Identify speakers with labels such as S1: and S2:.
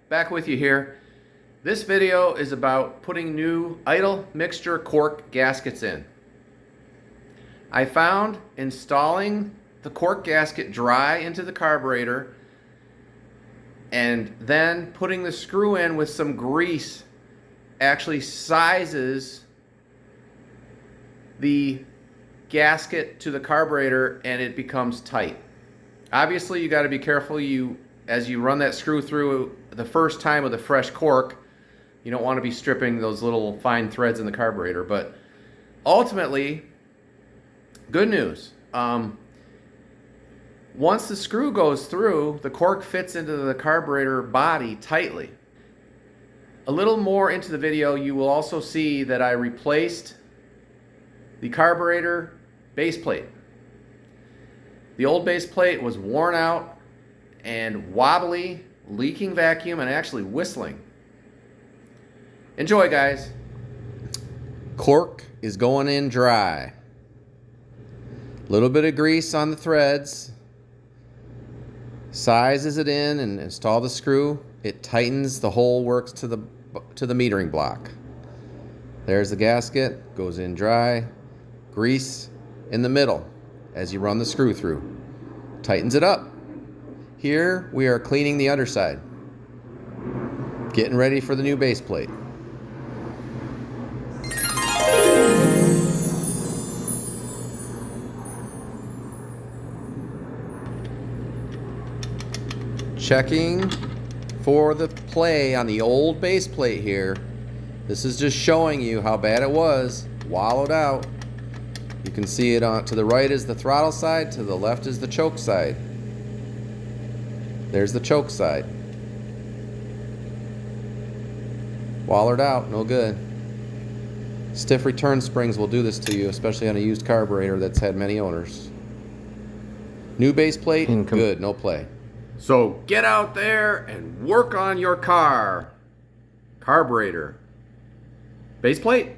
S1: back with you here. This video is about putting new idle mixture cork gaskets in. I found installing the cork gasket dry into the carburetor and then putting the screw in with some grease actually sizes the gasket to the carburetor and it becomes tight. Obviously you got to be careful as you run that screw through the first time with a fresh cork. You don't want to be stripping those little fine threads in the carburetor, but ultimately, good news. Once the screw goes through, the cork fits into the carburetor body tightly. A little more into the video, you will also see that I replaced the carburetor base plate. The old base plate was worn out and wobbly, leaking vacuum, and actually whistling. Enjoy, guys. Cork is going in dry. Little bit of grease on the threads. Sizes it in and install the screw. It tightens the whole works to the metering block. There's the gasket, goes in dry. Grease in the middle as you run the screw through. Tightens it up. Here we are cleaning the underside. Getting ready for the new base plate. Checking for the play on the old base plate here. This is just showing you how bad it was. Wallowed out. You can see it to the right is the throttle side, to the left is the choke side. There's the choke side. Wallered out, no good. Stiff return springs will do this to you, especially on a used carburetor that's had many owners. New base plate, good, no play. So get out there and work on your car. Carburetor. Base plate.